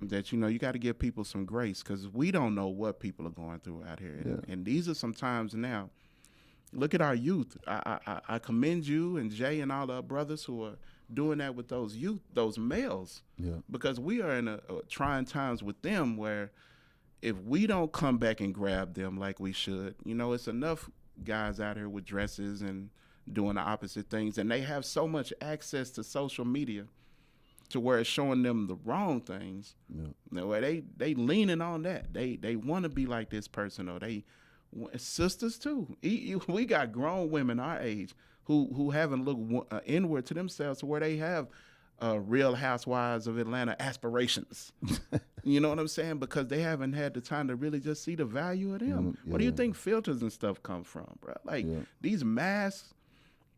that, you got to give people some grace, because we don't know what people are going through out here. Yeah. And these are some times now. Look at our youth. I commend you and Jay and all the brothers who are doing that with those youth, those males, because we are in a trying times with them where if we don't come back and grab them like we should, it's enough guys out here with dresses and doing the opposite things, and they have so much access to social media to where it's showing them the wrong things. Yeah. The way they leaning on that. They want to be like this person, or sisters too. We got grown women our age who haven't looked inward to themselves to where they have Real Housewives of Atlanta aspirations. You know what I'm saying? Because they haven't had the time to really just see the value of them. Yeah. Where do you think filters and stuff come from, bro? Like Yeah. these masks,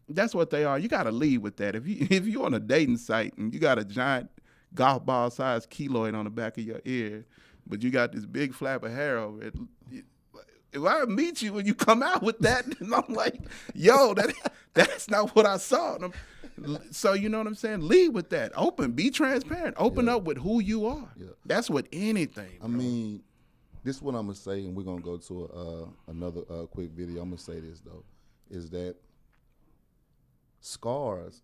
that's what they are. You got to lead with that. If you're on a dating site and you got a giant golf ball sized keloid on the back of your ear, but you got this big flap of hair over it, if I meet you and you come out with that, and I'm like, yo, that's not what I saw. So you know what I'm saying? Lead with that. Open, be transparent. Open up with who you are. Yeah. That's with anything. I mean, this is what I'm gonna say, and we're gonna go to another quick video. I'm gonna say this though, is that scars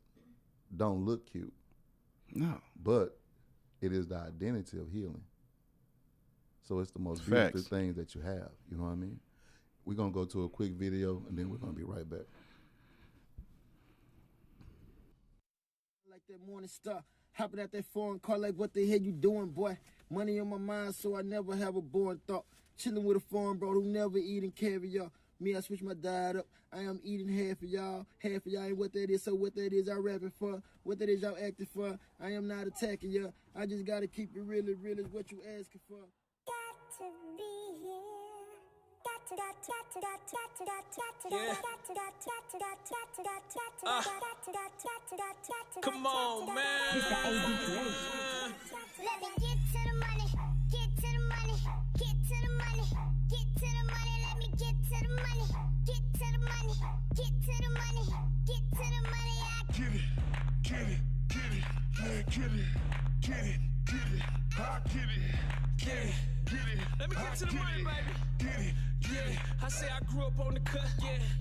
don't look cute, No. but it is the identity of healing. So it's the most beautiful Facts. thing that you have. You know what I mean? We're gonna go to a quick video, and then we're gonna be right back. Like that morning star, hopping out that foreign car like what the hell you doing, boy? Money on my mind, so I never have a boring thought. Chilling with a foreign bro who never eating caviar. Me, I switch my diet up. I am eating half of y'all ain't what that is. So what that is, I rapping for. What that is, y'all acting for. I am not attacking y'all. I just gotta keep it real is what you asking for. Got to be here. Come on, man. Let me get to the money, get to the money, get to the money, get to the money. Let me get to the money, get to the money, get to the money, get to the money. Get it, yeah, get it, I get it, Let me get to the money, baby. get it. I say I grew up on the cut,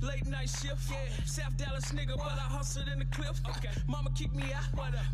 late night shift, South Dallas nigga, but I hustled in the cliff. Okay. Mama kicked me out,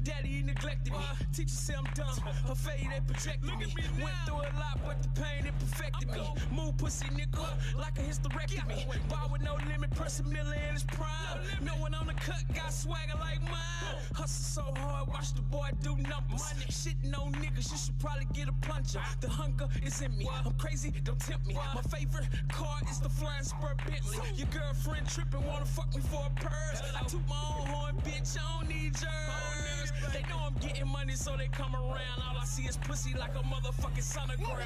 daddy he neglected me. Teacher say I'm dumb, her fade they projected me. Went through a lot, but the pain it perfected me. Move pussy nigga like a hysterectomy. Bar with no limit, pressing Miller in his prime. No one on the cut got swagger like mine. Hustle so hard, watch the boy do numbers. Shitting on niggas, you should probably get a plunger. The hunger is in me, I'm crazy, don't tempt me. My favorite car is the flying spur Bentley. Your girlfriend tripping, wanna fuck me for a purse. I took my own horn, bitch, I don't need yours. They know I'm getting money, so they come around. All I see is pussy like a motherfucking sonogram. Get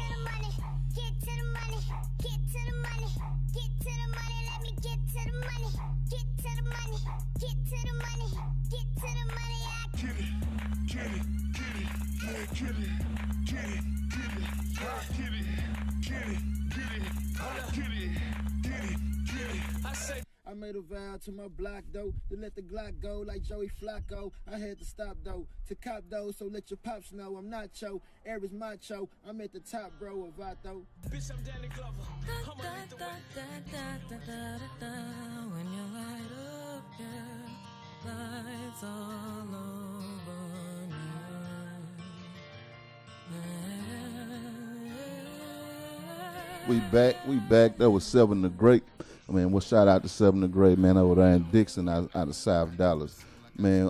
to the money, get to the money, get to the money, get to the money. Let me get to the money, get to the money, get to the money, get to the money. Get it, yeah, get it, I get it. I say I made a vow to my block though, to let the Glock go like Joey Flacco. I had to stop though, to cop though, so let your pops know I'm not Cho, Aries macho. I'm at the top, bro, of Vato. bitch, I'm Danny Glover. I'ma lead the way. When you light up, yeah, lights all over me. We back. That was Seven the Great. I mean, well, shout out to Seven the Great, man, over there in Dixon out of South Dallas. Man,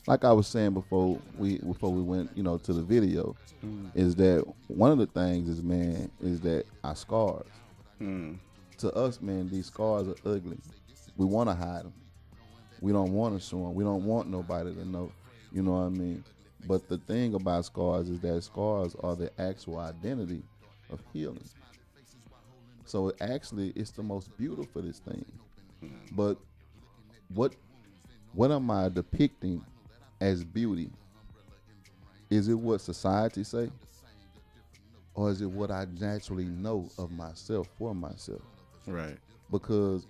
like I was saying before we went, to the video, is that one of the things is that our scars. To us, man, these scars are ugly. We want to hide them. We don't want to show them. We don't want nobody to know. You know what I mean? But the thing about scars is that scars are the actual identity of healing. So it's the most beautiful thing. But what am I depicting as beauty? Is it what society say? Or is it what I naturally know of myself for myself? Right. Because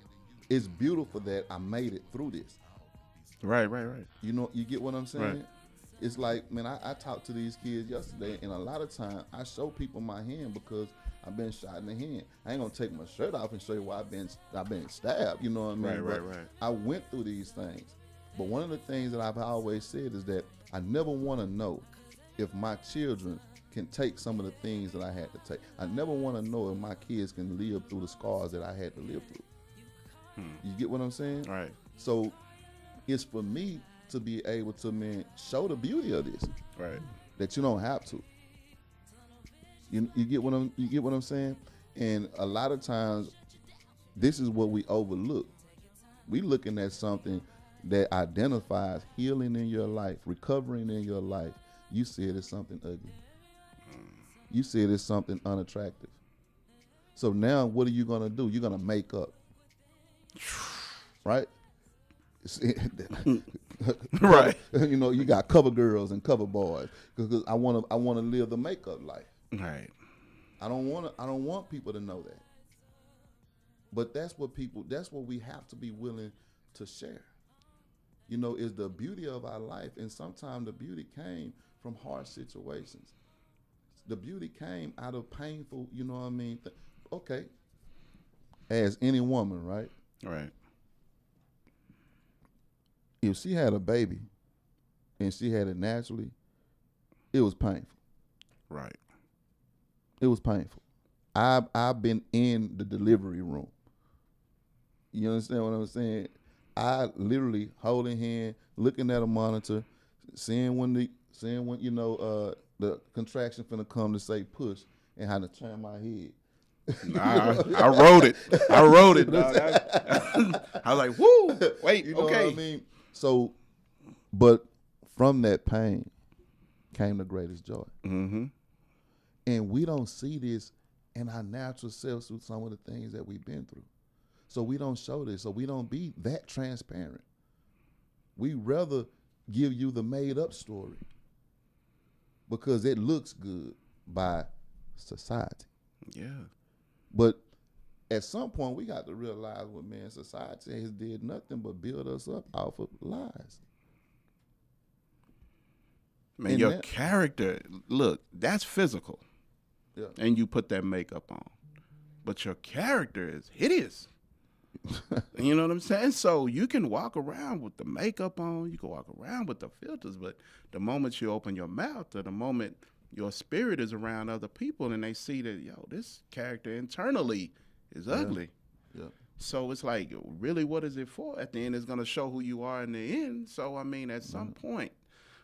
it's beautiful that I made it through this. Right. You get what I'm saying? Right. It's like, man, I talked to these kids yesterday, and a lot of time I show people my hand because I've been shot in the hand. I ain't gonna take my shirt off and show you why I've been stabbed. You know what I mean? Right. I went through these things, but one of the things that I've always said is that I never want to know if my children can take some of the things that I had to take. I never want to know if my kids can live through the scars that I had to live through. You get what I'm saying? Right. So it's for me to be able to show the beauty of this. Right. That you don't have to. You get what I'm saying? And a lot of times this is what we overlook. We looking at something that identifies healing in your life, recovering in your life. You see it as something ugly. You see it as something unattractive. So now what are you going to do? You're going to make up. Right? Right. You know, you got cover girls and cover boys because I want to live the makeup life. Right. I don't want people to know that. But that's what we have to be willing to share. You know, is the beauty of our life, and sometimes the beauty came from hard situations. The beauty came out of painful, you know what I mean? Okay. As any woman, right? Right. If she had a baby and she had it naturally, it was painful. Right. It was painful. I've been in the delivery room. You understand what I'm saying? I literally holding hand, looking at a monitor, seeing when you know the contraction finna come to say push, and how to turn my head. I wrote it. Dog. I was like, whoo, wait, You know okay. what I mean? So, but from that pain came the greatest joy. Mm-hmm. And we don't see this in our natural selves through some of the things that we've been through. So we don't show this. So we don't be that transparent. We rather give you the made up story because it looks good by society. Yeah. But at some point we got to realize society has did nothing but build us up off of lies. Man, And your that- character, look, that's physical. Yeah. And you put that makeup on. But your character is hideous. You know what I'm saying? So you can walk around with the makeup on, you can walk around with the filters, but the moment you open your mouth or the moment your spirit is around other people and they see that, yo, this character internally is ugly. Yeah. So it's like, really, what is it for? At the end, it's going to show who you are in the end. So, I mean, at some point,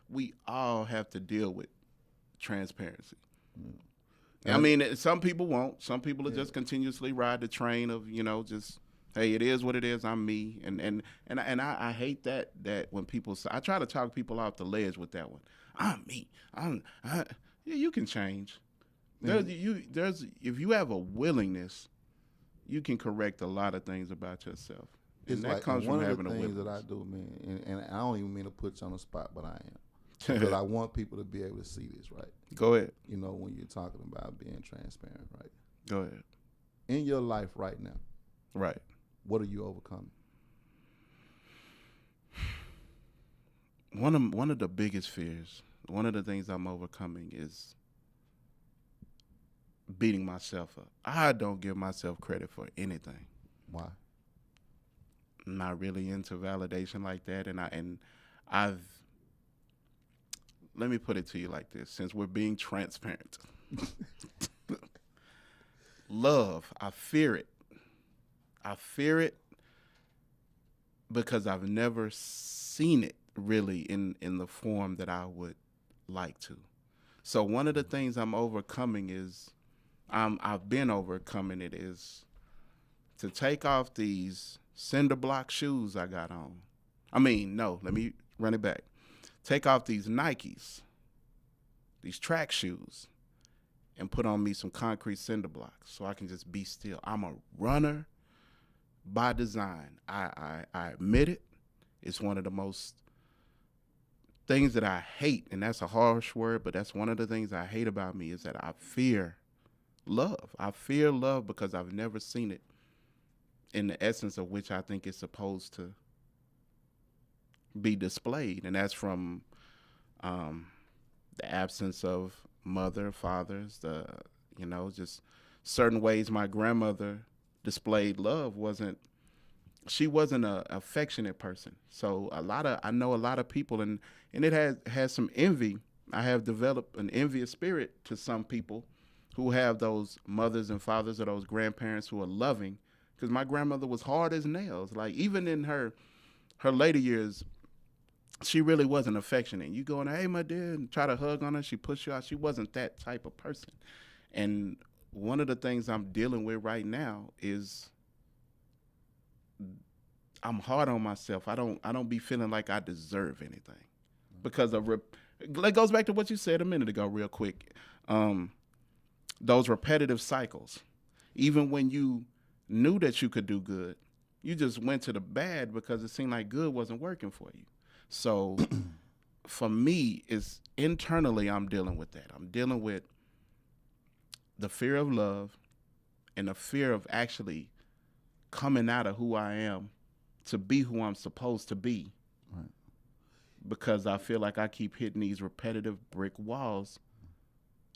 we all have to deal with transparency. I mean, some people won't. Some people will just continuously ride the train of, you know, just, hey, it is what it is. I'm me. And I hate that when people say, I try to talk people off the ledge with that one. I'm me. Yeah, you can change. If you have a willingness, you can correct a lot of things about yourself. And It's that like comes one from of the having a things that willingness. I do, man, and I don't even mean to put you on the spot, but I am. Because I want people to be able to see this, right? Go ahead. You know, when you're talking about being transparent, right? Go ahead. In your life right now, Right. what are you overcoming? One of the biggest fears, one of the things I'm overcoming is beating myself up. I don't give myself credit for anything. Why? I'm not really into validation like that, and I've let me put it to you like this, since we're being transparent. Love, I fear it. I fear it because I've never seen it really in the form that I would like to. So one of the things I'm overcoming is, I've been overcoming it, is to take off these cinder block shoes I got on. I mean, no, let me run it back. Take off these Nikes, these track shoes, and put on me some concrete cinder blocks so I can just be still. I'm a runner by design. I admit it. It's one of the most things that I hate, and that's a harsh word, but that's one of the things I hate about me, is that I fear love. I fear love because I've never seen it in the essence of which I think it's supposed to be displayed, and that's from the absence of mother, fathers, just certain ways my grandmother displayed love. She wasn't an affectionate person. So I know a lot of people, and it has some envy. I have developed an envious spirit to some people who have those mothers and fathers or those grandparents who are loving, because my grandmother was hard as nails. Like, even in her later years, she really wasn't affectionate. You go in there, hey, my dear, and try to hug on her, she push you out. She wasn't that type of person. And one of the things I'm dealing with right now is I'm hard on myself. I don't be feeling like I deserve anything because of it goes back to what you said a minute ago real quick. Those repetitive cycles. Even when you knew that you could do good, you just went to the bad because it seemed like good wasn't working for you. So for me, it's internally I'm dealing with that. I'm dealing with the fear of love and the fear of actually coming out of who I am to be who I'm supposed to be. Right. Because I feel like I keep hitting these repetitive brick walls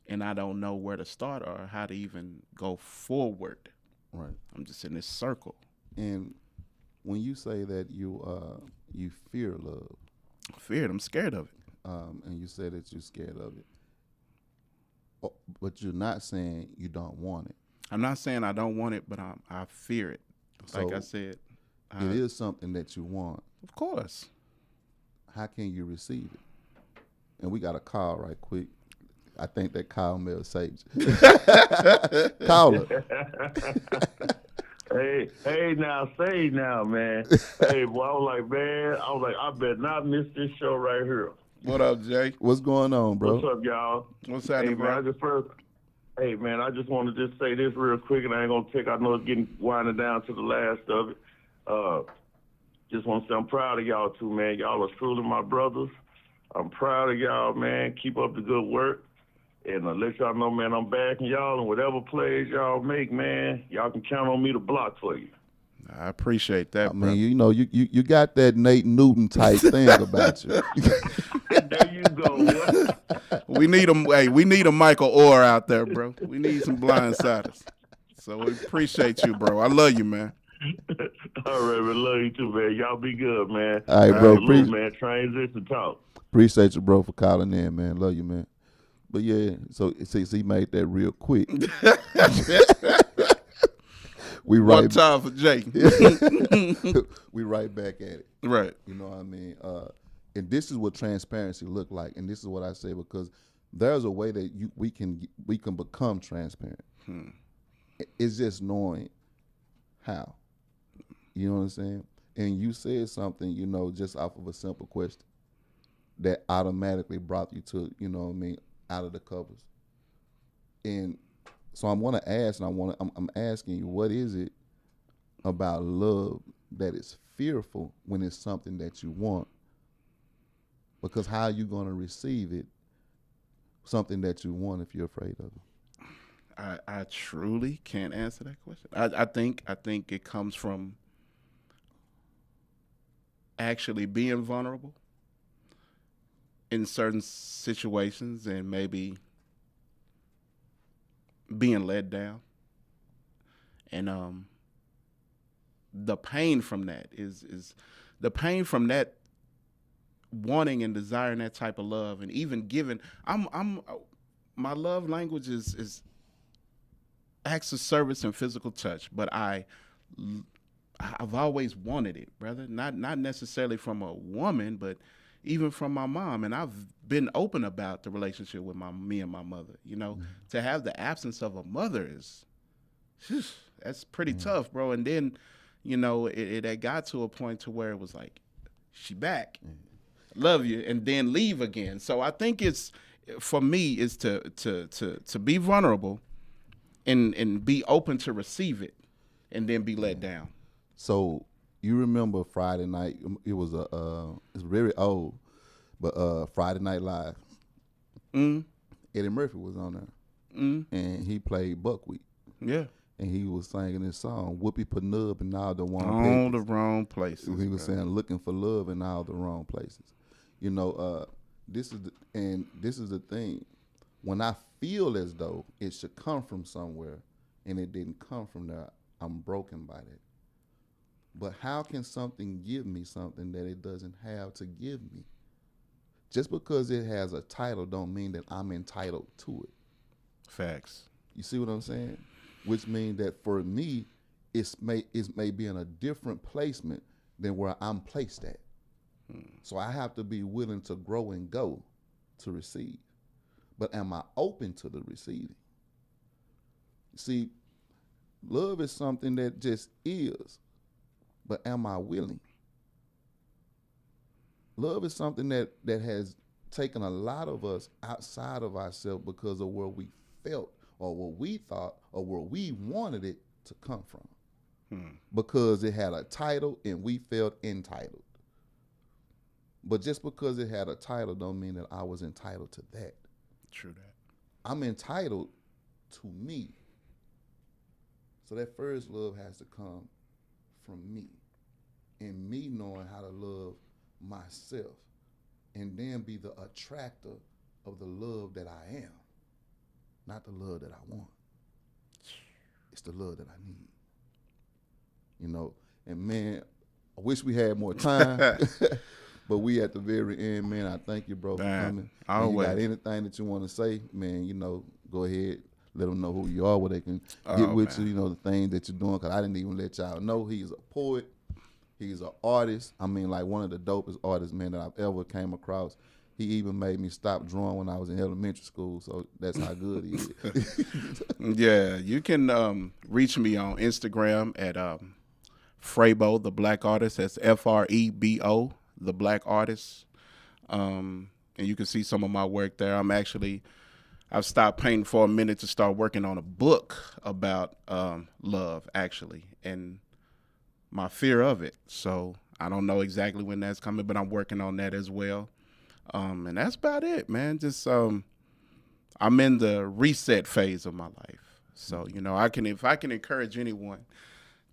and I don't know where to start or how to even go forward. Right. I'm just in this circle. And when you say that you fear love, I'm scared of it. and you say that you're scared of it, but you're not saying you don't want it. I'm not saying I don't want it, but I fear it. Like So I said, it is something that you want. Of course. How can you receive it? And we got a call right quick. I think that call may have saved you. Caller. Hey, now, say now, man. Hey, boy, I was like, I better not miss this show right here. What up, Jay? What's going on, bro? What's up, y'all? What's happening, Hey, man, bro? I just want to just say this real quick, and I ain't going to I know it's getting winding down to the last of it. Just want to say I'm proud of y'all, too, man. Y'all are truly my brothers. I'm proud of y'all, man. Keep up the good work. And let y'all know, man, I'm backing y'all, and whatever plays y'all make, man, y'all can count on me to block for you. I appreciate that, I bro. mean, you know, you got that Nate Newton type thing about you. There you go. We need him. Hey, we need a Michael Orr out there, bro. We need some blindsiders. So we appreciate you, bro. I love you, man. All right, man. Love you too, man. Y'all be good, man. All right, bro. Salute, man. Transition talk. Appreciate you, bro, for calling in, man. Love you, man. But yeah, so he made that real quick. We One right time for Jay. we right back at it. Right. You know what I mean? And this is what transparency look like. And this is what I say because there's a way that we can become transparent. It's just knowing how. You know what I'm saying? And you said something, you know, just off of a simple question that automatically brought you to, you know what I mean, out of the covers. And so I'm going to ask, and I'm asking you, what is it about love that is fearful when it's something that you want? Because how are you going to receive it, something that you want, if you're afraid of it? I truly can't answer that question. I think it comes from actually being vulnerable in certain situations and maybe being let down. And the pain from that is the pain from that wanting and desiring that type of love and even giving. My love language is acts of service and physical touch, but I've always wanted it, brother. Not necessarily from a woman, but even from my mom. And I've been open about the relationship with me and my mother. You know, to have the absence of a mother that's pretty tough, bro. And then, you know, it got to a point to where it was like, she back, love you, and then leave again. So I think it's, for me, is to be vulnerable and be open to receive it and then be let down. So you remember Friday night? It was it's very old, but Friday Night Live. Eddie Murphy was on there, and he played Buckwheat. Yeah, and he was singing this song, "Whoopie Panub and all the wrong places. He was saying, "Looking for love in all the wrong places." You know, this is the thing. When I feel as though it should come from somewhere, and it didn't come from there, I'm broken by that. But how can something give me something that it doesn't have to give me? Just because it has a title don't mean that I'm entitled to it. Facts. You see what I'm saying? Which means that for me, it may be in a different placement than where I'm placed at. So I have to be willing to grow and go to receive. But am I open to the receiving? See, love is something that just is, but am I willing? Love is something that has taken a lot of us outside of ourselves because of where we felt or what we thought or where we wanted it to come from. Because it had a title and we felt entitled. But just because it had a title don't mean that I was entitled to that. True that. I'm entitled to me. So that first love has to come from me. And me knowing how to love myself. And then be the attractor of the love that I am. Not the love that I want. It's the love that I need. You know, and man, I wish we had more time. But we at the very end, man. I thank you, bro, for coming. Always. You got anything that you want to say, man, you know, go ahead. Let them know who you are, where they can get with you, you know, the things that you're doing. Because I didn't even let y'all know he's a poet. He's an artist. I mean, like one of the dopest artists, man, that I've ever came across. He even made me stop drawing when I was in elementary school. So that's how good he is. Yeah, you can reach me on Instagram at Frebo, the Black Artist. That's Frebo, the Black Artist. And you can see some of my work there. I've stopped painting for a minute to start working on a book about love, actually, and my fear of it. So I don't know exactly when that's coming, but I'm working on that as well. And that's about it, man. Just I'm in the reset phase of my life. So, you know, if I can encourage anyone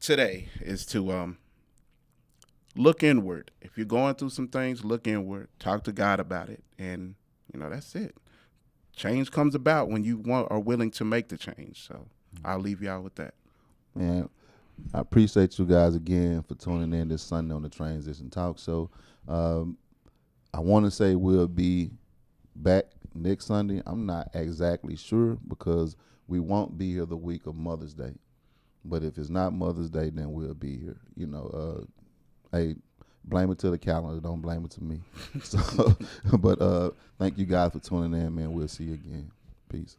today is to look inward. If you're going through some things, look inward. Talk to God about it. And, you know, that's it. Change comes about when you are willing to make the change. So I'll leave y'all with that. Man, I appreciate you guys again for tuning in this Sunday on the Transition Talk Show. I want to say we'll be back next Sunday. I'm not exactly sure because we won't be here the week of Mother's Day. But if it's not Mother's Day, then we'll be here. You know, hey, blame it to the calendar. Don't blame it to me. So, but thank you guys for tuning in, man. We'll see you again. Peace.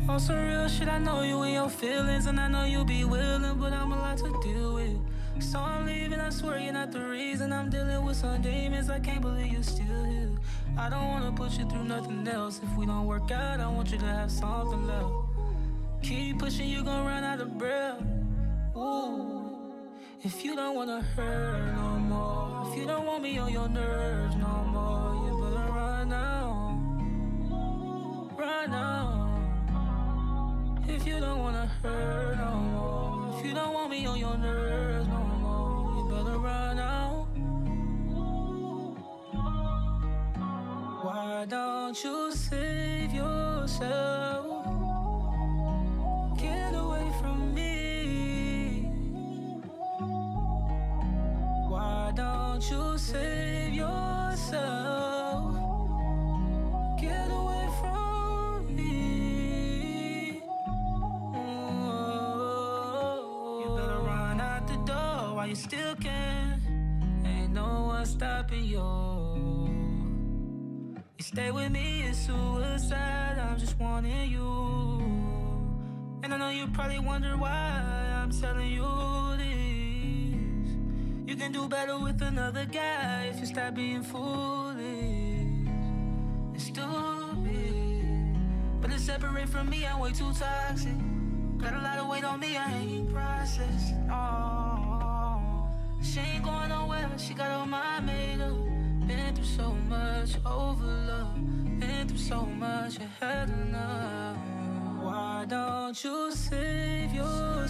On some real shit, I know you and your feelings, and I know you be willing, but I'm a lot to deal with. So I'm leaving, I swear you're not the reason. I'm dealing with some demons, I can't believe you're still here. I don't wanna put you through nothing else. If we don't work out, I want you to have something left. Keep pushing, you gon' run out of breath. Ooh. If you don't wanna hurt no more, if you don't want me on your nerves no more, you better run now. Run now. If you don't wanna hurt no more, if you don't want me on your nerves no more, you better run out. Why don't you save yourself? Get away from me. Why don't you save yourself? Get away from me. You better run out the door while you still can. Ain't no one stopping you. You stay with me, it's suicide. I'm just wanting you. And I know you probably wonder why I'm telling you this. You can do better with another guy if you stop being foolish and stupid. But it's separate from me, I'm way too toxic. Got a lot of weight on me, I ain't processed. Oh, she ain't going nowhere, she got her mind made up. Been through so much over love. Been through so much, I had enough. Why don't you save yourself?